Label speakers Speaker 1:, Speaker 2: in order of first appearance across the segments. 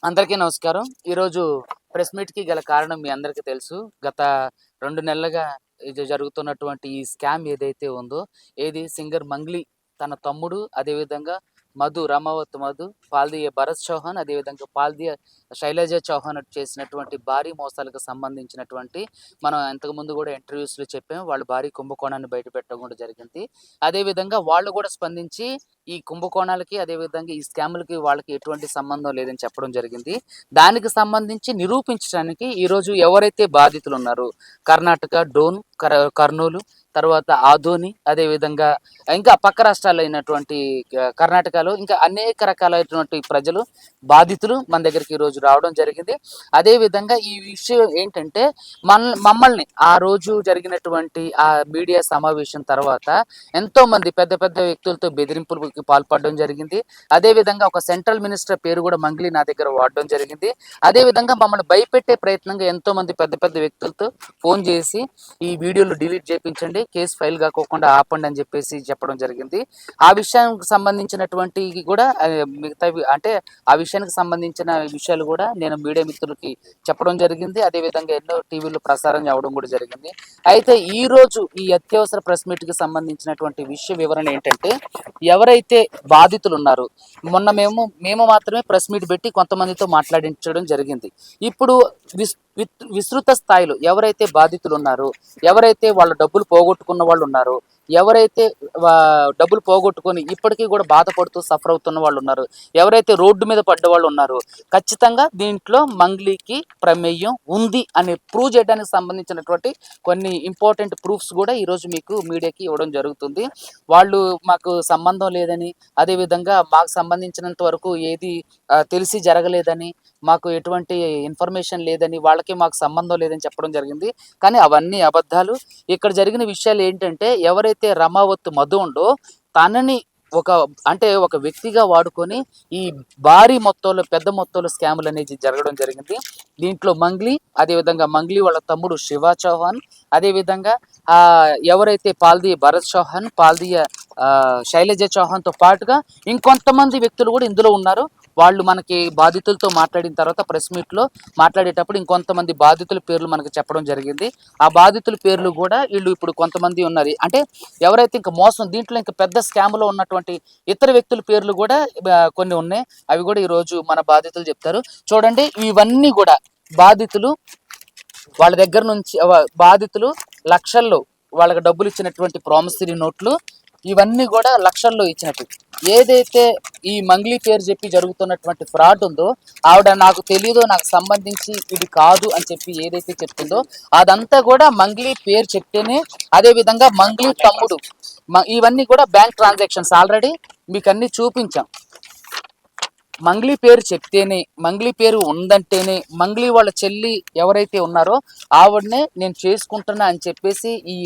Speaker 1: అందరికీ నమస్కారం. ఈరోజు ప్రెస్ మీట్‌కి గల కారణం మీ అందరికీ తెలుసు. గత 2 నెలలుగా ఇది జరుగుతున్నటువంటి ఈ స్కామ్ ఏదైతే ఉందో, సింగర్ మంగ్లీ తన తమ్ముడు, అదేవిధంగా రమావత్ మధు, పాల్దియ భరత్ చౌహాన్, అదేవిధంగా పాల్దియ శైలజ చౌహాన్ చేసినటువంటి భారీ మోసాలకు సంబంధించినటువంటి మనం ఇంతకుముందు కూడా ఇంటర్వ్యూస్‌లో చెప్పాం. వాళ్ళు భారీ కుంభకోణాన్ని బయటపెట్టడం కూడా జరిగింది. అదేవిధంగా వాళ్ళు కూడా స్పందించి ఈ కుంభకోణాలకి, అదేవిధంగా ఈ స్కాములకి వాళ్ళకి ఎటువంటి సంబంధం లేదని చెప్పడం జరిగింది. దానికి సంబంధించి నిరూపించడానికి ఈరోజు ఎవరైతే బాధితులు ఉన్నారో కర్ణాటక, డోన్, కర్నూలు, తర్వాత ఆదోని, అదేవిధంగా ఇంకా పక్క రాష్ట్రాల్లో అయినటువంటి కర్ణాటకలో ఇంకా అనేక రకాలైనటువంటి ప్రజలు బాధితులు మన దగ్గరికి ఈరోజు రావడం జరిగింది. అదేవిధంగా ఈ విషయం ఏంటంటే మమ్మల్ని ఆ రోజు జరిగినటువంటి ఆ మీడియా సమావేశం తర్వాత ఎంతో మంది పెద్ద పెద్ద వ్యక్తులతో బెదిరింపులకు పాల్పడడం జరిగింది. అదేవిధంగా ఒక సెంట్రల్ మినిస్టర్ పేరు కూడా మంగ్లీ నా దగ్గర వాడడం జరిగింది. అదేవిధంగా మమ్మల్ని భయపెట్టే ప్రయత్నంగా ఎంతో మంది పెద్ద పెద్ద వ్యక్తులతో ఫోన్ చేసి ఈ వీడియోలు డిలీట్ చేయించండి, కేసు ఫైల్ కాకోకుండా ఆపండి అని చెప్పేసి చెప్పడం జరిగింది. ఆ విషయానికి సంబంధించినటువంటి కూడా మిగతా అంటే ఆ విషయానికి సంబంధించిన విషయాలు కూడా నేను మీడియా మిత్రులకి చెప్పడం జరిగింది. అదేవిధంగా ఎన్నో టీవీలో ప్రసారం అవ్వడం కూడా జరిగింది. అయితే ఈ రోజు ఈ అత్యవసర ప్రెస్ మీట్ కి సంబంధించినటువంటి విషయ వివరణ ఏంటంటే, ఎవరైతే బాధితులు ఉన్నారో మొన్న మేము మాత్రమే ప్రెస్ మీట్ పెట్టి కొంతమందితో మాట్లాడించడం జరిగింది. ఇప్పుడు విస్తృత స్థాయిలో ఎవరైతే బాధితులు ఉన్నారో, ఎవరైతే వాళ్ళ డబ్బులు పోగొట్టుకున్న వాళ్ళు ఉన్నారో, ఎవరైతే డబ్బులు పోగొట్టుకొని ఇప్పటికీ కూడా బాధపడుతూ సఫర్ అవుతున్న వాళ్ళు ఉన్నారు, ఎవరైతే రోడ్డు మీద పడ్డ వాళ్ళు ఉన్నారు, ఖచ్చితంగా దీంట్లో మంగ్లీకి ప్రమేయం ఉంది అని ప్రూవ్ చేయడానికి సంబంధించినటువంటి కొన్ని ఇంపార్టెంట్ ప్రూఫ్స్ కూడా ఈరోజు మీకు మీడియాకి ఇవ్వడం జరుగుతుంది. వాళ్ళు మాకు సంబంధం లేదని, అదేవిధంగా మాకు సంబంధించినంత వరకు ఏది తెలిసి జరగలేదని, మాకు ఎటువంటి ఇన్ఫర్మేషన్ లేదని, వాళ్ళకి మాకు సంబంధం లేదని చెప్పడం జరిగింది. కానీ అవన్నీ అబద్ధాలు. ఇక్కడ జరిగిన విషయాలు ఏంటంటే, ఎవరైతే రమావత్ మధు ఉండో తనని ఒక వ్యక్తిగా వాడుకొని ఈ భారీ మొత్తంలో పెద్ద మొత్తంలో స్కాములు అనేది జరగడం జరిగింది. దీంట్లో మంగ్లీ, అదేవిధంగా మంగ్లీ వాళ్ళ తమ్ముడు శివ చౌహాన్, అదేవిధంగా ఎవరైతే పాల్దియ భరత్ చౌహాన్, పాల్దియ శైలజ చౌహాన్తో పాటుగా ఇంకొంతమంది వ్యక్తులు కూడా ఇందులో ఉన్నారు. వాళ్ళు మనకి బాధితులతో మాట్లాడిన తర్వాత ప్రెస్ మీట్లో మాట్లాడేటప్పుడు ఇంకొంతమంది బాధితుల పేర్లు మనకు చెప్పడం జరిగింది. ఆ బాధితుల పేర్లు కూడా వీళ్ళు ఇప్పుడు కొంతమంది ఉన్నారు. అంటే ఎవరైతే ఇంకా మోసం దీంట్లో ఇంకా పెద్ద స్కామ్లో ఉన్నటువంటి ఇతర వ్యక్తుల పేర్లు కూడా కొన్ని ఉన్నాయి. అవి కూడా ఈరోజు మన బాధితులు చెప్తారు. చూడండి, ఇవన్నీ కూడా బాధితులు వాళ్ళ దగ్గర నుంచి బాధితులు లక్షల్లో వాళ్ళకి డబ్బులు ఇచ్చినటువంటి ప్రామిసరీ నోట్లు, ఇవన్నీ కూడా లక్షల్లో ఇచ్చినట్టు. ఏదైతే ఈ మంగ్లీ పేరు చెప్పి జరుగుతున్నటువంటి ఫ్రాడ్ ఉందో, ఆవిడ నాకు తెలియదు, నాకు సంబంధించి ఇది కాదు అని చెప్పి ఏదైతే చెప్తుందో అదంతా కూడా మంగ్లీ పేరు చెప్తేనే, అదేవిధంగా మంగ్లీ తమ్ముడు, ఇవన్నీ కూడా బ్యాంక్ ట్రాన్సాక్షన్స్ ఆల్రెడీ మీకు అన్ని చూపించాం. మంగ్లీ పేరు చెప్తేనే, మంగ్లీ పేరు ఉందంటేనే, మంగ్లీ వాళ్ళ చెల్లి ఎవరైతే ఉన్నారో ఆవిడనే నేను చేసుకుంటున్నా అని చెప్పేసి ఈ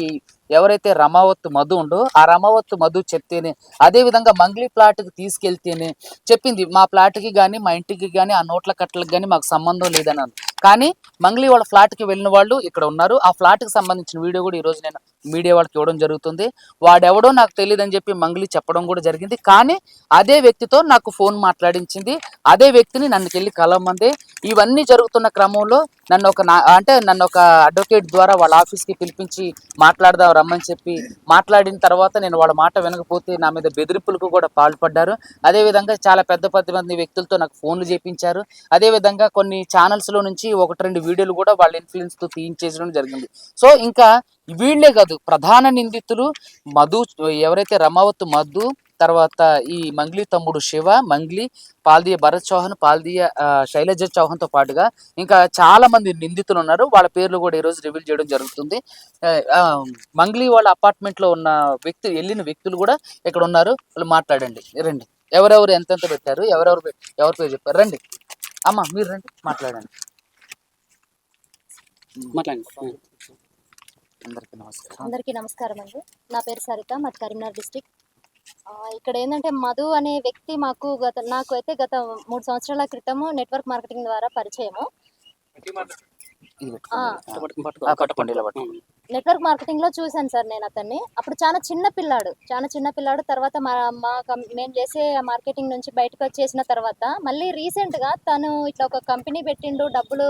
Speaker 1: ఎవరైతే రమావత్ మధు ఉండో ఆ రమావత్ మధు చెప్తేనే, అదేవిధంగా మంగ్లీ ప్లాట్కి తీసుకెళ్తేనే చెప్పింది. మా ప్లాట్కి కానీ మా ఇంటికి కానీ ఆ నోట్ల కట్టలకు కానీ మాకు సంబంధం లేదని. కానీ మంగ్లీ వాళ్ళ ఫ్లాట్కి వెళ్ళిన వాళ్ళు ఇక్కడ ఉన్నారు. ఆ ఫ్లాట్కి సంబంధించిన వీడియో కూడా ఈరోజు నేను మీడియా వాళ్ళకి ఇవ్వడం జరుగుతుంది. వాడెవడో నాకు తెలియదని చెప్పి మంగ్లీ చెప్పడం కూడా జరిగింది. కానీ అదే వ్యక్తితో నాకు ఫోన్ మాట్లాడించింది, అదే వ్యక్తిని నన్ను వెళ్ళి కలవమంది. ఇవన్నీ జరుగుతున్న క్రమంలో నన్ను ఒక అడ్వకేట్ ద్వారా వాళ్ళ ఆఫీస్కి పిలిపించి మాట్లాడదాం రమ్మని చెప్పి మాట్లాడిన తర్వాత నేను వాళ్ళ మాట వినకపోతే నా మీద బెదిరింపులకు కూడా పాల్పడ్డారు. అదేవిధంగా చాలా పెద్ద మంది వ్యక్తులతో నాకు ఫోన్లు చేయించారు. అదేవిధంగా కొన్ని ఛానల్స్లో నుంచి 1-2 వీడియోలు కూడా వాళ్ళ ఇన్ఫ్లుయెన్స్తో తీయించేయడం జరిగింది. సో ఇంకా వీళ్లే కాదు, ప్రధాన నిందితులు ఎవరైతే రమావత్ మధు, తర్వాత ఈ మంగ్లీ తమ్ముడు శివ, మంగ్లీ, పాల్దియ భరత్ చౌహాన్, పాల్దియ శైలజ చౌహాన్తో పాటుగా ఇంకా చాలా మంది నిందితులు ఉన్నారు. వాళ్ళ పేర్లు కూడా ఈరోజు రివీల్ చేయడం జరుగుతుంది. మంగ్లీ వాళ్ళ అపార్ట్మెంట్లో ఉన్న వెళ్ళిన వ్యక్తులు కూడా ఇక్కడ ఉన్నారు. వాళ్ళు మాట్లాడండి, రండి. ఎవరెవరు ఎంతెంత పెట్టారు, ఎవరి పేరు చెప్పారు, రండి. అమ్మ మీరు రండి, మాట్లాడండి.
Speaker 2: అందరికీ నమస్కారం అండి. నా పేరు సరిత, మాది కరీంనగర్ డిస్టిక్. ఇక్కడ ఏంటంటే మధు అనే వ్యక్తి నాకు అయితే గత 3 సంవత్సరాల క్రితము నెట్వర్క్ మార్కెటింగ్ ద్వారా పరిచయము. నెట్వర్క్ మార్కెటింగ్ లో చూశాను సార్ నేను అతన్ని. అప్పుడు చాలా చిన్న పిల్లాడు. తర్వాత మేము చేసే మార్కెటింగ్ నుంచి బయటకు వచ్చేసిన తర్వాత మళ్ళీ రీసెంట్ గా తను ఇట్లా ఒక కంపెనీ పెట్టిండు, డబ్బులు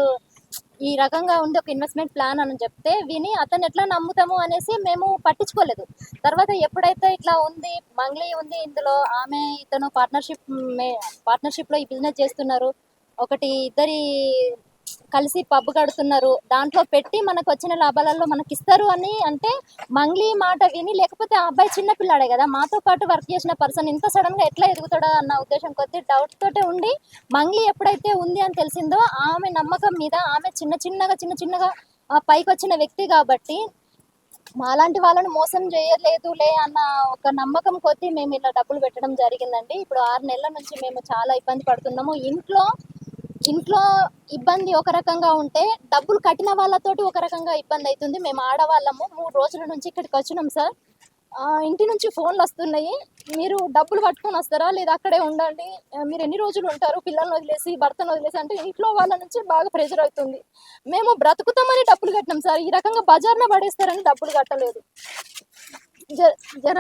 Speaker 2: ఈ రకంగా ఉంది, ఒక ఇన్వెస్ట్మెంట్ ప్లాన్ అని చెప్తే విని అతను ఎట్లా నమ్ముతాము అనేసి మేము పట్టించుకోలేదు. తర్వాత ఎప్పుడైతే ఇట్లా ఉంది, మంగ్లీ ఉంది ఇందులో, ఆమె ఇతను పార్ట్నర్షిప్ లో ఈ బిజినెస్ చేస్తున్నారు, ఒకటి ఇద్దరి కలిసి పబ్బు కడుతున్నారు, దాంట్లో పెట్టి మనకు వచ్చిన లాభాలలో మనకి ఇస్తారు అని అంటే మంగ్లీ మాట విని, లేకపోతే ఆ అబ్బాయి చిన్న పిల్లాడే కదా, మాతో పాటు వర్క్ చేసిన పర్సన్ ఇంత సడన్ గా ఎట్లా ఎదుగుతాడో అన్న ఉద్దేశం కొద్ది డౌట్ తోటే ఉండి, మంగ్లీ ఎప్పుడైతే ఉంది అని తెలిసిందో ఆమె నమ్మకం మీద ఆమె చిన్న చిన్నగా పైకి వచ్చిన వ్యక్తి కాబట్టి మాలాంటి వాళ్ళని మోసం చేయలేదులే అన్న ఒక నమ్మకం కొద్దీ మేము ఇలా డబ్బులు పెట్టడం జరిగిందండి. ఇప్పుడు 6 నెలల నుంచి మేము చాలా ఇబ్బంది పడుతున్నాము. ఇంట్లో ఇబ్బంది ఒక రకంగా ఉంటే, డబ్బులు కట్టిన వాళ్ళతోటి ఒక రకంగా ఇబ్బంది అవుతుంది. మేము ఆడవాళ్ళము 3 రోజుల నుంచి ఇక్కడికి వచ్చినాం సార్. ఇంటి నుంచి ఫోన్లు వస్తున్నాయి, మీరు డబ్బులు పట్టుకొని వస్తారా లేదా అక్కడే ఉండండి, మీరు ఎన్ని రోజులు ఉంటారు పిల్లల్ని వదిలేసి భర్తను వదిలేసి అంటే ఇంట్లో వాళ్ళ నుంచి బాగా ప్రెషర్ అవుతుంది. మేము బ్రతుకుతామని డబ్బులు కట్టినాం సార్, ఈ రకంగా బజార్న పడేస్తారని డబ్బులు కట్టలేదు. జర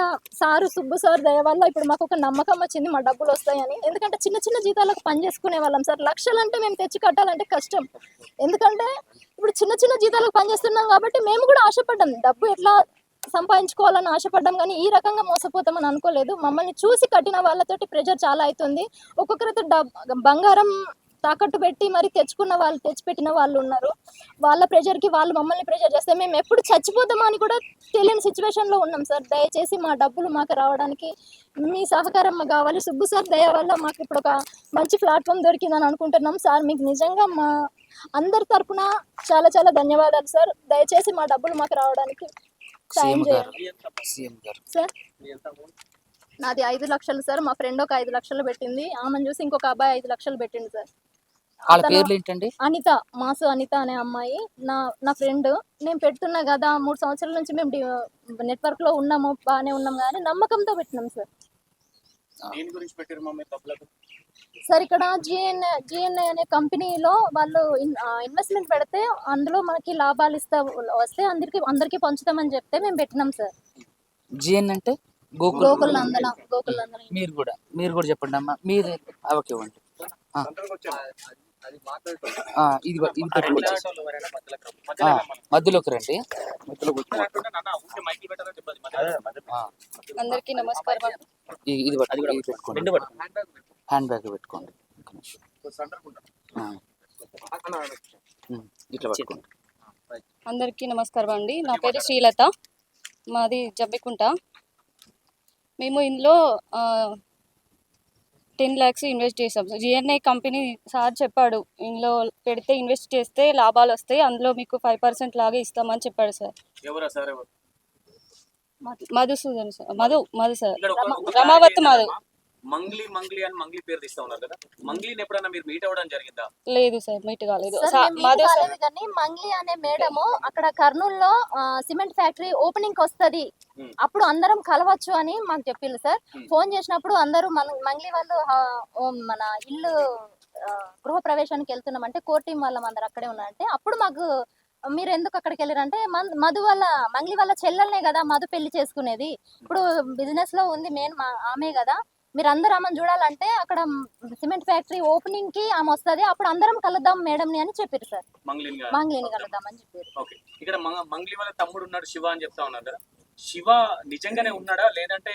Speaker 2: సుబ్బు సార్ దయ వల్ల ఇప్పుడు మాకు ఒక నమ్మకం వచ్చింది మా డబ్బులు వస్తాయని. ఎందుకంటే చిన్న జీతాలకు పని చేసుకునే వాళ్ళం సార్, లక్షలు అంటే మేము తెచ్చి కట్టాలంటే కష్టం. ఎందుకంటే ఇప్పుడు చిన్న జీతాలకు పని చేస్తున్నాం కాబట్టి మేము కూడా ఆశపడ్డాం, డబ్బు ఎట్లా సంపాదించుకోవాలని ఆశపడ్డాం, కానీ ఈ రకంగా మోసపోతామని అనుకోలేదు. మమ్మల్ని చూసి కట్టిన వాళ్ళతోటి ప్రెషర్ చాలా అవుతుంది. ఒక్కొక్కరైతే బంగారం తాకట్టు పెట్టి మరి తెచ్చిపెట్టిన వాళ్ళు ఉన్నారు. వాళ్ళ ప్రెషర్కి వాళ్ళు మమ్మల్ని ప్రెషర్ చేస్తే మేము ఎప్పుడు చచ్చిపోతామా అని కూడా తెలియని సిచ్యువేషన్లో ఉన్నాం సార్. దయచేసి మా డబ్బులు మాకు రావడానికి మీ సహకారం మాకు కావాలి. సుబ్బు సార్ దయ వల్ల మాకు ఇప్పుడు ఒక మంచి ప్లాట్ఫామ్ దొరికిందని అనుకుంటున్నాం సార్. మీకు నిజంగా మా అందరి తరపున చాలా ధన్యవాదాలు సార్. దయచేసి మా డబ్బులు మాకు రావడానికి సాయం చేయండి సార్. నాది 5 లక్షలు సార్. మా ఫ్రెండ్ ఒక 5 లక్షలు పెట్టింది, ఆమెను చూసి ఇంకొక అబ్బాయి 5 లక్షలు పెట్టింది సార్.
Speaker 1: వాళ్ళ పేర్లు ఏంటండి?
Speaker 2: అనిత, మాసు అనిత అనే అమ్మాయి నా ఫ్రెండ్. నేను పెడుతున్నా కదా, 3 సంవత్సరాల నుంచి మేము నెట్వర్క్ లో ఉన్నాము, బాగానే ఉన్నాం, కానీ నమ్మకంతో పెట్టినాం సార్. సార్ ఇక్కడ జిఎన్ఐ అనే కంపెనీలో వాళ్ళు ఇన్వెస్ట్మెంట్ పెడితే అందులో మనకి లాభాలు వస్తే అందరికి పంచుతామని చెప్తే మేము పెట్టినాం సార్.
Speaker 1: జిఎన్ అంటే
Speaker 2: గోకుల్ నందన.
Speaker 1: మీరు కూడా చెప్పండి అమ్మా. మీరు ఓకే ఇవ్వండి. ఇది మధ్యలోకి రండి.
Speaker 2: అందరికీ నమస్కారం.
Speaker 1: ఇది పెట్టుకోండి, హ్యాండ్ బ్యాగ్ పెట్టుకోండి, ఇట్లా పట్టుకోండి.
Speaker 3: అందరికీ నమస్కారం అండి. నా పేరు శ్రీలత, మాది జబ్బికుంట. మేము ఇందులో 10 lakhs ఇన్వెస్ట్ చేసాం. జిఎన్ఐ కంపెనీ సార్ చెప్పాడు, ఇందులో పెడితే ఇన్వెస్ట్ చేస్తే లాభాలు వస్తాయి, అందులో మీకు 5% లాగా ఇస్తామని చెప్పాడు sir. Madhusudan sir, Madhu sir, Ramavath Madhu.
Speaker 4: Mangli అని మంగ్లీ పేరు తీస్తా ఉన్నారు కదా, మంగ్లీని ఎప్పుడైనా మీరు మీట్ అవ్వడం జరిగిందా?
Speaker 3: లేదు సార్, మీట్ కాలేదు.
Speaker 2: కానీ మంగ్లీ అనే మేడము అక్కడ కర్నూలులో సిమెంట్ ఫ్యాక్టరీ ఓపెనింగ్ వస్తది, అప్పుడు అందరం కలవచ్చు అని మాకు చెప్పింది సార్. ఫోన్ చేసినప్పుడు అందరూ మంగ్లీ వాళ్ళు మన ఇల్లు గృహ ప్రవేశానికి వెళ్తున్నామంటే కోర్ టీం వాళ్ళం అందరు అక్కడే ఉన్నారంటే, అప్పుడు మాకు మీరు ఎందుకు అక్కడికి వెళ్ళారంటే, మంగ్లీ వాళ్ళ చెల్లెల్నే కదా మధు పెళ్లి చేసుకునేది, ఇప్పుడు బిజినెస్ లో ఉంది మెయిన్ ఆమె కదా, మీరు అందరు ఆమెను చూడాలంటే అక్కడ సిమెంట్ ఫ్యాక్టరీ ఓపెనింగ్ కి ఆమె వస్తుంది, అప్పుడు అందరం కలుద్దాం మేడం ని అని చెప్పారు సార్. మంగ్లీని కలుద్దాం అని చెప్పారు.
Speaker 4: ఇక్కడ మంగ్లీ వాళ్ళ తమ్ముడు ఉన్నాడు శివ అని చెప్తా ఉన్నారు కదా, శివ నిజంగానే ఉన్నాడా లేదంటే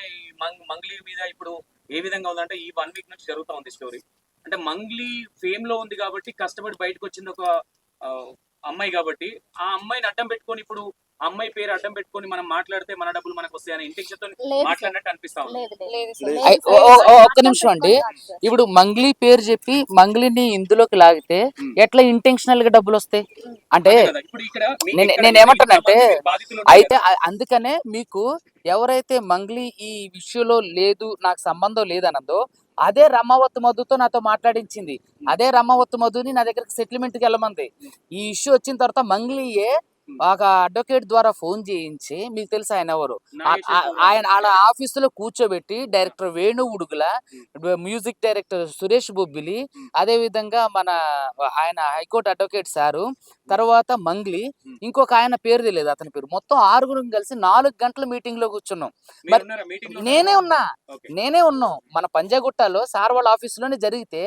Speaker 4: మంగ్లీ మీద ఇప్పుడు ఏ విధంగా ఉందంటే, ఈ 1 week నుంచి జరుగుతా ఉంది స్టోరీ. అంటే మంగ్లీ ఫేమ్ లో ఉంది కాబట్టి కష్టపడి బయటకు వచ్చింది ఒక అమ్మాయి కాబట్టి, ఆ అమ్మాయిని అడ్డం పెట్టుకొని ఇప్పుడు అమ్మాయి పేరు అడ్డం పెట్టుకొని మనం మాట్లాడితే మన డబ్బులు మనకు వస్తాయని ఇంటెన్షన్ తో మాట్లాడినట్టు అనిపిస్తా ఉంది.
Speaker 1: ఒక్క నిమిషం అండి. ఇప్పుడు మంగ్లీ పేరు చెప్పి మంగ్లీని ఇందులోకి లాగితే ఎట్లా ఇంటెన్షనల్ గా డబ్బులు వస్తాయి అంటే, నేనేమంటానంటే, అయితే అందుకనే మీకు ఎవరైతే మంగ్లీ ఈ విషయంలో లేదు, నాకు సంబంధం లేదన్నదో, అదే రమావత్ మధుతో నాతో మాట్లాడించింది, అదే రమావత్ మధుని నా దగ్గరికి సెటిల్మెంట్కి వెళ్ళమంది. ఈ ఇష్యూ వచ్చిన తర్వాత మంగ్లీయే ఒక అడ్వకేట్ ద్వారా ఫోన్ చేయించి, మీకు తెలుసు ఆయన ఎవరు, ఆయన వాళ్ళ ఆఫీసులో కూర్చోబెట్టి director Venu Udugula, music director Suresh Bobbili, అదే విధంగా మన ఆయన హైకోర్టు అడ్వకేట్ సారు, తర్వాత మంగ్లీ, ఇంకొక ఆయన పేరు తెలియదు అతని పేరు, మొత్తం 6 కలిసి 4 గంటల మీటింగ్ లో కూర్చున్నాం. మరి నేనే ఉన్నాం మన పంజాగుట్టలో సార్ వాళ్ళ ఆఫీసులోనే జరిగితే,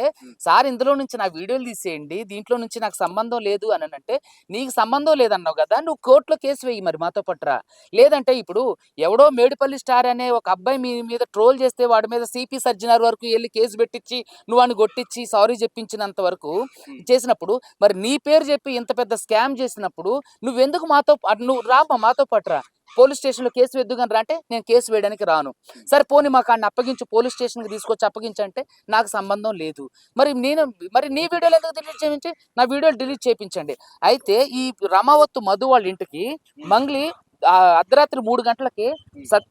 Speaker 1: సార్ ఇందులో నుంచి నా వీడియోలు తీసేయండి, దీంట్లో నుంచి నాకు సంబంధం లేదు అని అంటే, నీకు సంబంధం లేదన్నావు కదా, నువ్వు కోర్టులో కేసు వేయి మరి మాతో పట్టురా. లేదంటే ఇప్పుడు ఎవడో మేడిపల్లి స్టార్ అనే ఒక అబ్బాయి మీ మీద ట్రోల్ చేస్తే వాడి మీద సిపి సర్జనర్ వరకు వెళ్ళి కేసు పెట్టించి నువ్వు అని కొట్టించి సారీ చెప్పించినంత వరకు చేసినప్పుడు, మరి నీ పేరు చెప్పి ఇంత పెద్ద స్కామ్ చేసినప్పుడు నువ్వెందుకు నువ్వు రామా మాతో పట్టురా, పోలీస్ స్టేషన్లో కేసు వెద్దుగాని రా అంటే, నేను కేసు వేయడానికి రాను. సరే పోనీ మాకు ఆయన అప్పగించు, పోలీస్ స్టేషన్కి తీసుకొచ్చి అప్పగించంటే నాకు సంబంధం లేదు. మరి నీ వీడియోలు ఎందుకు డిలీట్ చేయించి, నా వీడియోలు డిలీట్ చేయించండి. అయితే ఈ రమావత్తు మధు వాళ్ళ ఇంటికి మంగ్లీ అర్ధరాత్రి 3 గంటలకి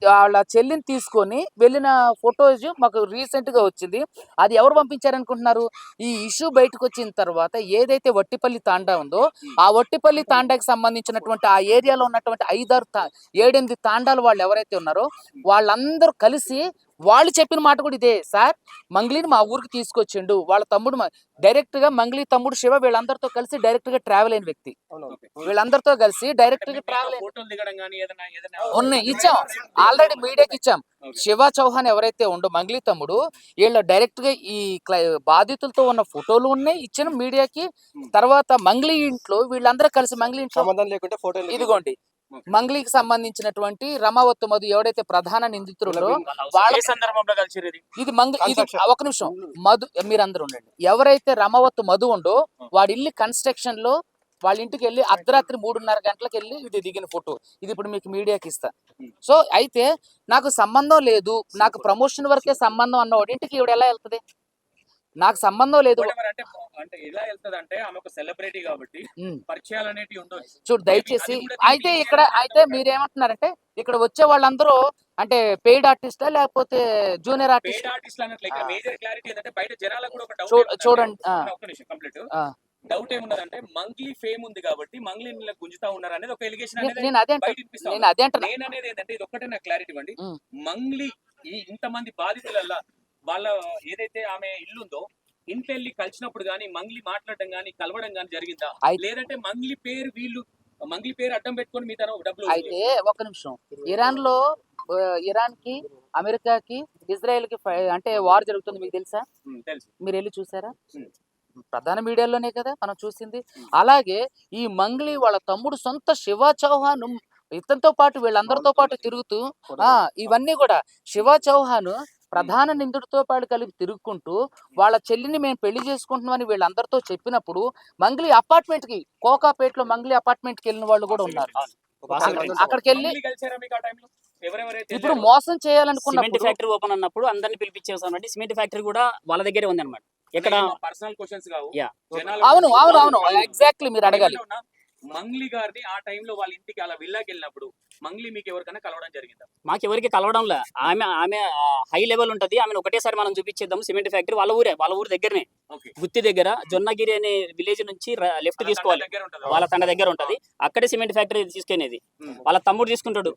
Speaker 1: వాళ్ళ చెల్లిని తీసుకొని వెళ్ళిన ఫొటోస్ మాకు రీసెంట్ గా వచ్చింది. అది ఎవరు పంపించారనుకుంటున్నారు? ఈ ఇష్యూ బయటకు వచ్చిన తర్వాత ఏదైతే వట్టిపల్లి తాండా ఉందో, ఆ వట్టిపల్లి తాండాకి సంబంధించినటువంటి ఆ ఏరియాలో ఉన్నటువంటి 5-6-7-8 తాండాలు వాళ్ళు ఎవరైతే ఉన్నారో వాళ్ళందరూ కలిసి వాళ్ళు చెప్పిన మాట కూడా ఇదే, సార్ మంగ్లీని మా ఊరికి తీసుకొచ్చిండు, వాళ్ళ తమ్ముడు డైరెక్ట్ గా మంగ్లీ తమ్ముడు శివ వీళ్ళందరితో కలిసి డైరెక్ట్ గా ట్రావెల్ అయిన వ్యక్తి, వీళ్ళందరితో కలిసి డైరెక్ట్ గా ట్రావెల్ ఉన్నాయి, ఇచ్చాం ఆల్రెడీ మీడియాకి ఇచ్చాం. శివ చౌహాన్ ఎవరైతే ఉండో మంగ్లీ తమ్ముడు, వీళ్ళ డైరెక్ట్ గా ఈ బాధితులతో ఉన్న ఫోటోలు ఉన్నాయి, ఇచ్చిన మీడియాకి. తర్వాత మంగ్లీ ఇంట్లో వీళ్ళందరూ కలిసి మంగ్లీ ఇంట్లో ఇదిగోండి మంగ్లీకి సంబంధించినటువంటి రమావత్తు మధు ఎవడైతే ప్రధాన నిందితులు వాళ్ళ సందర్భంలో కలిసి ఇది ఒక నిమిషం మధు మీరందరూ ఉండండి. ఎవరైతే రమావత్తు మధు ఉండో వాడి ఇల్లు కన్స్ట్రక్షన్ లో వాళ్ళ ఇంటికి వెళ్ళి అర్ధరాత్రి 3:30 గంటలకు వెళ్ళి ఇది దిగిన ఫోటో, ఇది ఇప్పుడు మీకు మీడియాకి ఇస్తా. సో అయితే నాకు సంబంధం లేదు, నాకు ప్రమోషన్ వరకే సంబంధం అన్నవాడి ఇంటికి ఇవిడ ఎలా వెళ్తుంది? నాకు సంబంధం లేదు
Speaker 4: అంటే ఎలా వెళ్తది అంటే, ఆమె ఒక సెలబ్రిటీ కాబట్టి పరిచయాలు అనేటివి ఉండొచ్చు.
Speaker 1: చూడు దయచేసి. అయితే మీరేమంటున్నారంటే, ఇక్కడ వచ్చే వాళ్ళందరూ అంటే పెయిడ్ ఆర్టిస్టా లేకపోతే జూనియర్ ఆర్టిస్ట్?
Speaker 4: మేజర్ క్లారిటీ ఏంటంటే, బయట జనాలకు కూడా ఒక డౌట్
Speaker 1: చూడండి
Speaker 4: ఒక్క నిమిషం కంప్లీట్ డౌట్ ఏమున్నదంటే, మంగ్లీ ఫేమ్ ఉంది కాబట్టి మంగ్లీ గుంజుతా ఉన్నారు అనేది ఒక ఎలిగేషన్ అనేది నేను అనేది ఏంటంటే, ఇది ఒక్కటే నాకు క్లారిటీ ఇవ్వండి. మంగ్లీ ఈ ఇంతమంది బాధితులల్లా వాళ్ళ ఏదైతే ఆమె ఇల్లు ఉందో ఇంట్లో వెళ్ళి కలిసినప్పుడు గానీ మంగ్లీ మాట్లాడడం గానీ కలవడం గానీ జరిగిందా, లేదంటే మంగ్లీ పేరు అడ్డం పెట్టుకొని మీ తన డబ్బులు?
Speaker 1: అయితే ఒక నిమిషం, ఇరాన్ కి అమెరికాకి ఇజ్రాయెల్ కి అంటే వార్ జరుగుతుంది, మీకు తెలుసా? మీరు వెళ్ళి చూసారా? ప్రధాన మీడియాలోనే కదా మనం చూసింది. అలాగే ఈ మంగ్లీ వాళ్ళ తమ్ముడు సొంత శివ చౌహాన్ ఇతనితో పాటు వీళ్ళందరితో పాటు తిరుగుతూ ఇవన్నీ కూడా శివ చౌహాన్ ప్రధాన నిందుడితో పాటు కలిపి తిరుగుకుంటూ వాళ్ళ చెల్లిని మేము పెళ్లి చేసుకుంటున్నామని వీళ్ళందరితో చెప్పినప్పుడు మంగ్లీ అపార్ట్మెంట్ కి, కోకాపేటలో మంగ్లీ అపార్ట్మెంట్ కి వెళ్ళిన వాళ్ళు కూడా ఉన్నారు. అక్కడికి వెళ్ళి ఇప్పుడు మోసం చేయాలనుకున్నప్పుడు
Speaker 5: ఫ్యాక్టరీ ఓపెన్ అన్నప్పుడు అందరిని పిలిపించేసాం. సిమెంట్ ఫ్యాక్టరీ కూడా వాళ్ళ దగ్గరే ఉంది అనమాట. ఇక్కడ
Speaker 4: పర్సనల్ క్వశ్చన్స్ కావు.
Speaker 1: అవును ఎగ్జాక్ట్లీ మీరు అడగాలి.
Speaker 4: మంగ్లీ గారిని ఆ టైంలో వాళ్ళ ఇంటికి అలా విల్లాకి వెళ్ళినప్పుడు మంగ్లీ మీకు ఎవరికైనా కలవడం జరిగిందా?
Speaker 5: మాకు ఎవరికి కలవడంలే. ఆమె హై లెవెల్ ఉంటది, ఆమెను ఒకటేసారి మనం చూపించేద్దాం. సిమెంట్ ఫ్యాక్టరీ వాళ్ళ ఊరు దగ్గరనే, గుత్తి దగ్గర జొన్నగిరి అనే విలేజ్ నుంచి లెఫ్ట్ తీసుకోవాలి, వాళ్ళ తండ దగ్గర ఉంటది. అక్కడే సిమెంట్ ఫ్యాక్టరీ తీసుకునేది. వాళ్ళ తమ్ముడు తీసుకుంటాడు,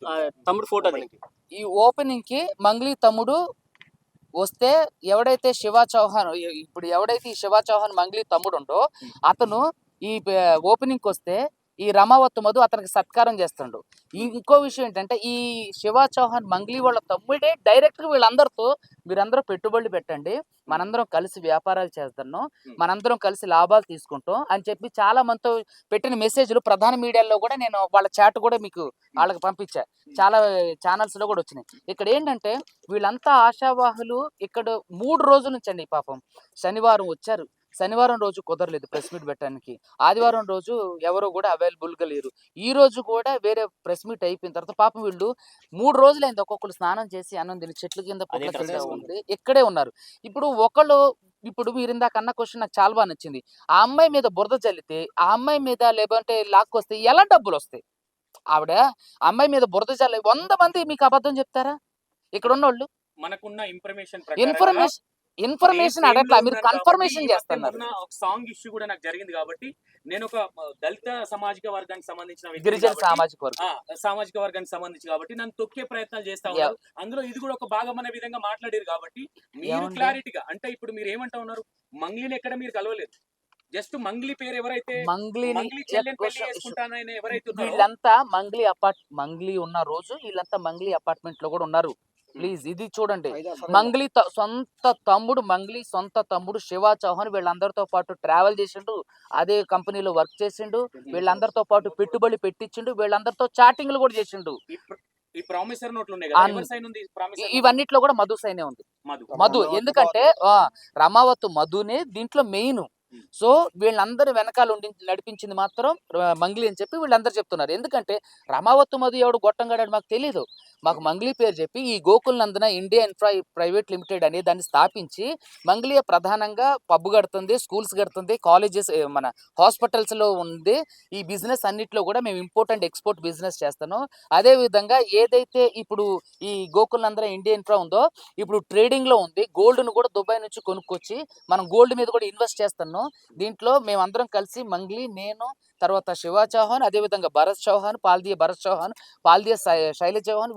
Speaker 5: తమ్ముడు ఫోటో.
Speaker 1: ఈ ఓపెనింగ్ కి మంగ్లీ తమ్ముడు వస్తే ఎవడైతే శివ చౌహాన్, ఇప్పుడు ఎవడైతే ఈ శివ చౌహాన్ మంగ్లీ తమ్ముడు ఉండో అతను ఈ ఓపెనింగ్ కి వస్తే ఈ రమావత్తు మధు అతనికి సత్కారం చేస్తుండు. ఇంకో విషయం ఏంటంటే, ఈ శివ చౌహాన్ మంగ్లీ వాళ్ళ తమ్ముడే డైరెక్ట్ గా వీళ్ళందరితో మీరందరూ పెట్టుబడులు పెట్టండి, మనందరం కలిసి వ్యాపారాలు చేస్తున్నాం, మనందరం కలిసి లాభాలు తీసుకుంటాం అని చెప్పి చాలా మందితో పెట్టిన మెసేజ్లు ప్రధాన మీడియాలో కూడా నేను వాళ్ళ చాట్ కూడా మీకు వాళ్ళకి పంపించా, చాలా ఛానల్స్ లో కూడా వచ్చినాయి. ఇక్కడ ఏంటంటే వీళ్ళంతా ఆశావాహులు. ఇక్కడ 3 రోజుల నుంచి అండి పాపం శనివారం వచ్చారు, శనివారం రోజు కుదరలేదు ప్రెస్ మీట్ పెట్టడానికి, ఆదివారం రోజు ఎవరు కూడా అవైలబుల్ గా లేరు, ఈ రోజు కూడా వేరే ప్రెస్ మీట్ అయిపోయిన తర్వాత పాపం వీళ్ళు 3 రోజులైంది ఒక్కొక్కరు స్నానం చేసి అన్నం తిని చెట్ల కింద ఉండి ఇక్కడే ఉన్నారు. ఇప్పుడు మీరు ఇందాక అన్న క్వశ్చన్ నాకు చాలా బాగా నచ్చింది. ఆ అమ్మాయి మీద బురద చల్లితే, ఆ అమ్మాయి మీద లేదంటే లాక్కొస్తే ఎలా డబ్బులు వస్తాయి? ఆవిడ అమ్మాయి మీద బురద చల్లి 100 మంది మీకు అబద్ధం చెప్తారా? ఇక్కడ ఉన్నోళ్ళు
Speaker 4: మనకున్న ఇన్ఫర్మేషన్
Speaker 1: ఇన్ఫర్మేషన్
Speaker 4: నేను
Speaker 1: అడగట్లా,
Speaker 4: fame లో
Speaker 1: మీరు
Speaker 4: ఉన్నాను
Speaker 1: కన్ఫర్మేషన్
Speaker 4: కాబట్టి, ఈ మధ్య
Speaker 1: చేస్తున్నారు.
Speaker 4: మొన్న ఒక సాంగ్ ఇష్యూ కూడా నాకు జరిగింది కాబట్టి నేను ఒక దళిత సామాజిక వర్గానికి సంబంధించిన వ్యక్తిని
Speaker 1: గిరిజన
Speaker 4: కాబట్టి,
Speaker 1: సామాజిక వర్గం.
Speaker 4: సామాజిక వర్గానికి సంబంధించి కాబట్టి నన్ను తొక్కే ప్రయత్నాలు చేస్తా ఉన్నారు. అందులో ఇది కూడా ఒక భాగం అనే విధంగా మాట్లాడారు కాబట్టి మీరు
Speaker 1: ఏమండి?
Speaker 4: క్లారిటీగా అంటే ఇప్పుడు మీరు ఏమంటా ఉన్నారు, మంగ్లీని ఎక్కడ మీరు కలవలేదు. జస్ట్ మంగ్లీ పేరు ఎవరైతే
Speaker 1: మంగ్లీని
Speaker 4: మంగ్లీ చెల్లెని పెళ్లి చేసుకుంటానని ఎవరైతే ఉన్నారో
Speaker 1: వీళ్ళంతా మంగ్లీ ఉన్న రోజు వీళ్ళంతా మంగ్లీ అపార్ట్మెంట్ లో కూడా ఉన్నారు. ప్లీజ్ ఇది చూడండి, మంగ్లీ సొంత తమ్ముడు శివ చౌహాన్ వీళ్ళందరితో పాటు ట్రావెల్ చేసిండు, అదే కంపెనీలో వర్క్ చేసిండు, వీళ్ళందరితో పాటు పెట్టుబడి పెట్టించిండు, వీళ్ళందరితో చాటింగ్లు కూడా చేసిండు.
Speaker 4: ఈ ప్రామిసర్ నోట్లు ఉన్నాయి కదా, ఎవరి సైన్ ఉంది ప్రామిసర్?
Speaker 1: ఇవన్నిట్లో కూడా మధు సైనే ఉంది. మధు ఎందుకంటే రమావత్ మధునే దీంట్లో మెయిన్. సో వీళ్ళందరూ వెనకాల ఉండి నడిపించింది మాత్రం మంగ్లీ అని చెప్పి వీళ్ళందరూ చెప్తున్నారు. ఎందుకంటే రమావత్ మధు ఎవడు గొట్టంగాడాడు మాకు తెలియదు. మాకు మంగ్లీ పేరు చెప్పి ఈ గోకుల్ నందన ఇండియా ప్రైవేట్ లిమిటెడ్ అనే దాన్ని స్థాపించి మంగ్లీ ప్రధానంగా పబ్బు కడుతుంది, స్కూల్స్ కడుతుంది, కాలేజెస్, మన హాస్పిటల్స్ లో ఉంది. ఈ బిజినెస్ అన్నిట్లో కూడా మేము ఇంపోర్ట్ అండ్ ఎక్స్పోర్ట్ బిజినెస్ చేస్తాను. అదే విధంగా ఏదైతే ఇప్పుడు ఈ గోకుల్ నందన ఇండియా ఇన్ఫ్రా ఉందో ఇప్పుడు ట్రేడింగ్ లో ఉంది. గోల్డ్ ను కూడా దుబాయ్ నుంచి కొనుక్కొచ్చి మనం గోల్డ్ మీద కూడా ఇన్వెస్ట్ చేస్తున్నాం. దీంట్లో మేమందరం కలిసి మంగ్లీ, నేను, తర్వాత శివ చౌహాన్, అదే విధంగా భరత్ చౌహాన్, భరత్ చౌహాన్, శైలజ చౌహాన్,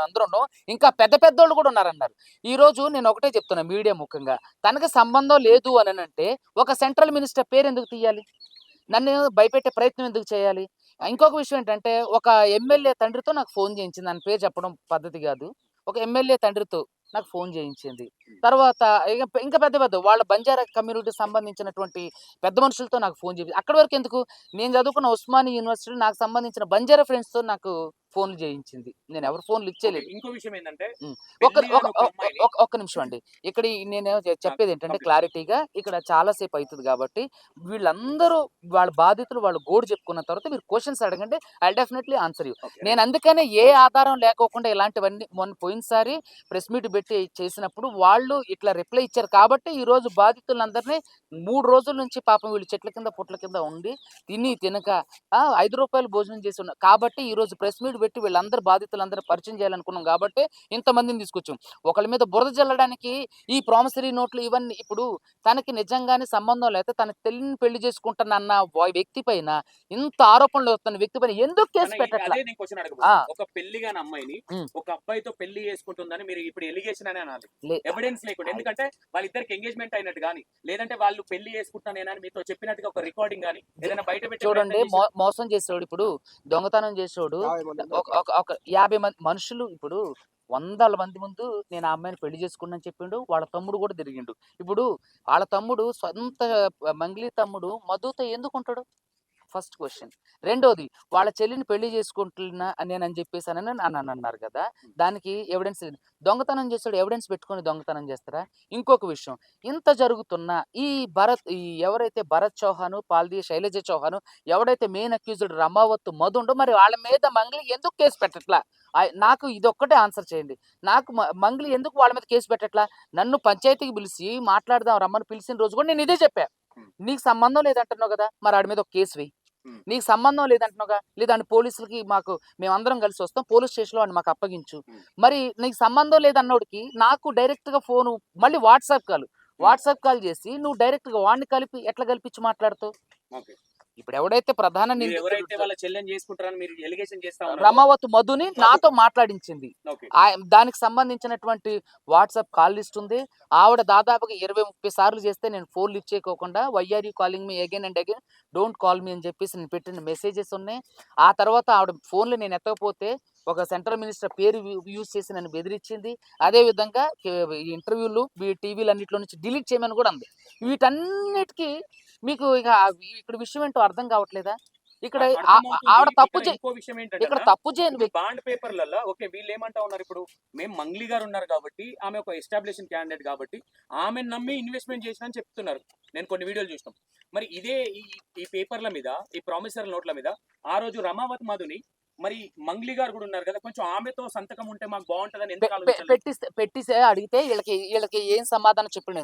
Speaker 1: అందరూ ఇంకా పెద్ద పెద్దోళ్ళు కూడా ఉన్నారన్నారు. ఈ రోజు నేను ఒకటే చెప్తున్నా మీడియా ముఖంగా, తనకు సంబంధం లేదు అని అంటే ఒక సెంట్రల్ మినిస్టర్ పేరు ఎందుకు తీయాలి? నన్ను భయపెట్టే ప్రయత్నం ఎందుకు చేయాలి? ఇంకొక విషయం ఏంటంటే ఒక ఎమ్మెల్యే తండ్రితో నాకు ఫోన్ చేయించింది, దాని పేరు చెప్పడం పద్ధతి కాదు. ఒక ఎమ్మెల్యే తండ్రితో నాకు ఫోన్ చేయించింది. తర్వాత ఇంకా పెద్ద వాళ్ళ బంజారా కమ్యూనిటీకి సంబంధించినటువంటి పెద్ద మనుషులతో నాకు ఫోన్ చేయించి, అక్కడి వరకు ఎందుకు, నేను చదువుకున్న ఉస్మానియా యూనివర్సిటీ నాకు సంబంధించిన బంజారా ఫ్రెండ్స్తో నాకు ఫోన్లు చేయించింది. నేను ఎవరు ఫోన్లు ఇచ్చేయలేదు.
Speaker 4: ఇంకో విషయం ఏంటంటే
Speaker 1: ఒక్క నిమిషం అండి, ఇక్కడ నేను చెప్పేది ఏంటంటే క్లారిటీగా ఇక్కడ చాలాసేపు అవుతుంది కాబట్టి వీళ్ళందరూ వాళ్ళ బాధితులు వాళ్ళు గోడు చెప్పుకున్న తర్వాత మీరు క్వశ్చన్స్ అడగండి, ఐ డెఫినెట్లీ ఆన్సర్ యూ. నేను అందుకనే ఏ ఆధారం లేకోకుండా ఇలాంటివన్నీ మొన్న పోయినసారి ప్రెస్ మీట్ పెట్టి చేసినప్పుడు వాళ్ళు ఇట్లా రిప్లై ఇచ్చారు కాబట్టి ఈ రోజు బాధితులందరినీ 3 రోజుల నుంచి పాపం వీళ్ళు చెట్ల కింద పుట్ల కింద ఉండి తినక 5 రూపాయలు భోజనం చేసి ఉన్నారు కాబట్టి ఈ రోజు ప్రెస్ మీట్ పెట్టి వీళ్ళందరూ బాధితులందరూ పరిచయం చేయాలనుకున్నాం కాబట్టి ఇంతమందిని తీసుకొచ్చాం. ఒకళ్ళ మీద బురద జల్లడానికి ఈ ప్రామిసరీ నోట్లు ఇవన్నీ, ఇప్పుడు తనకి నిజంగానే సంబంధం లేకపోతే తన తెలియని పెళ్లి చేసుకుంటానన్న వ్యక్తి పైన ఇంత ఆరోపణలు వస్తున్న వ్యక్తి పైన ఎందుకు కేసు పెట్టట్లా?
Speaker 4: ఒక పెళ్లి కాని అమ్మాయిని ఒక అబ్బాయితో పెళ్లి చేసుకుంటుందని మీరు ఇప్పుడు ఎలిగేషన్ అని అనాలి, ఎవిడెన్స్ లేకుండా. ఎందుకంటే వాళ్ళిద్దరికి ఎంగేజ్మెంట్ అయినట్టు కానీ లేదంటే వాళ్ళు పెళ్లి చేసుకుంటానేనని మీతో చెప్పినట్టుగా ఒక రికార్డింగ్ కానీ ఏదైనా బయట పెట్టి
Speaker 1: చూడండి, మోసం చేసేవాడు, ఇప్పుడు దొంగతనం చేసేవాడు ఒక 50 మంది మనుషులు, ఇప్పుడు 100 మంది ముందు నేను ఆ అమ్మాయిని పెళ్లి చేసుకున్నాను చెప్పిండు, వాళ్ళ తమ్ముడు కూడా తిరిగిండు. ఇప్పుడు వాళ్ళ తమ్ముడు సొంత మంగ్లీ తమ్ముడు మధుతో ఎందుకుంటాడు? First question. రెండోది, వాళ్ళ చెల్లిని పెళ్లి చేసుకుంటున్నా నేనని చెప్పేసానని అన్నారు కదా, దానికి ఎవిడెన్స్. దొంగతనం చేస్తాడు, ఎవిడెన్స్ పెట్టుకొని దొంగతనం చేస్తారా? ఇంకొక విషయం, ఇంత జరుగుతున్న ఈ ఎవరైతే భరత్ చౌహాన్, శైలజ చౌహాన్, ఎవడైతే మెయిన్ అక్యూజ్డ్ రమావత్ మధుండో, మరి వాళ్ళ మీద మంగ్లీ ఎందుకు కేసు పెట్టట్లా? నాకు ఇదొక్కటే ఆన్సర్ చేయండి. నాకు మంగ్లీ ఎందుకు వాళ్ళ మీద కేసు పెట్టట్లా? నన్ను పంచాయతీకి పిలిచి మాట్లాడదాం రమ్మని పిలిచిన రోజు కూడా నేను ఇదే చెప్పా, నీకు సంబంధం లేదంటున్నావు కదా, మరి ఆడి మీద ఒక కేసు వేయి. నీకు సంబంధం లేదంటున్నావుగా, లేదంటే పోలీసులకి మేమందరం కలిసి వస్తాం, పోలీస్ స్టేషన్లో వాడిని మాకు అప్పగించు. మరి నీకు సంబంధం లేదన్నోడికి నాకు డైరెక్ట్గా ఫోను, మళ్ళీ వాట్సాప్ కాల్ చేసి నువ్వు డైరెక్ట్గా వాడిని కలిపి ఎట్లా కల్పించి మాట్లాడుతావు? ఇప్పుడు ఎవడైతే ప్రధాన రమావత్ మధుని నాతో మాట్లాడించింది, దానికి సంబంధించినటువంటి వాట్సాప్ కాల్ లిస్ట్ ఉంది. ఆవిడ దాదాపుగా 20-30 సార్లు చేస్తే నేను ఫోన్ లిఫ్ట్ చేయకోకుండా why are you calling me again and again, don't call me అని చెప్పేసి నేను పెట్టిన మెసేజెస్ ఉన్నాయి. ఆ తర్వాత ఆవిడ ఫోన్లో నేను ఎత్తకపోతే ఒక సెంట్రల్ మినిస్టర్ పేరు యూజ్ చేసి నన్ను బెదిరించింది. అదే విధంగా ఇంటర్వ్యూలు టీవీలు అన్నింటిలో నుంచి డిలీట్ చేయమని కూడా ఉంది. వీటన్నిటికీ మీకు ఇక్కడ విషయం ఏంటో అర్థం కావట్లేదా? ఇక్కడ ఆవిడ తప్పు చేయని
Speaker 4: బాండ్ పేపర్లలో ఓకే వీళ్ళు ఏమంటా ఉన్నారు, ఇప్పుడు మేము మంగ్లీ గారు ఉన్నారు కాబట్టి ఆమె ఒక ఎస్టాబ్లిష్డ్ క్యాండిడేట్ కాబట్టి ఆమె నమ్మి ఇన్వెస్ట్మెంట్ చేసిన చెప్తున్నారు. నేను కొన్ని వీడియోలు చూసినాం. మరి ఇదే ఈ పేపర్ల మీద, ఈ ప్రామిసరీ నోట్ల మీద ఆ రోజు రమావత్ మధుని మరి మంగ్లీ గారు కూడా ఉన్నారు కదా, కొంచెం ఆమెతో సంతకం ఉంటే మాకు బాగుంటుందని ఎందుకు
Speaker 1: పెట్టిస్తే అడిగితే వీళ్ళకి ఏం సమాధానం చెప్పిండు?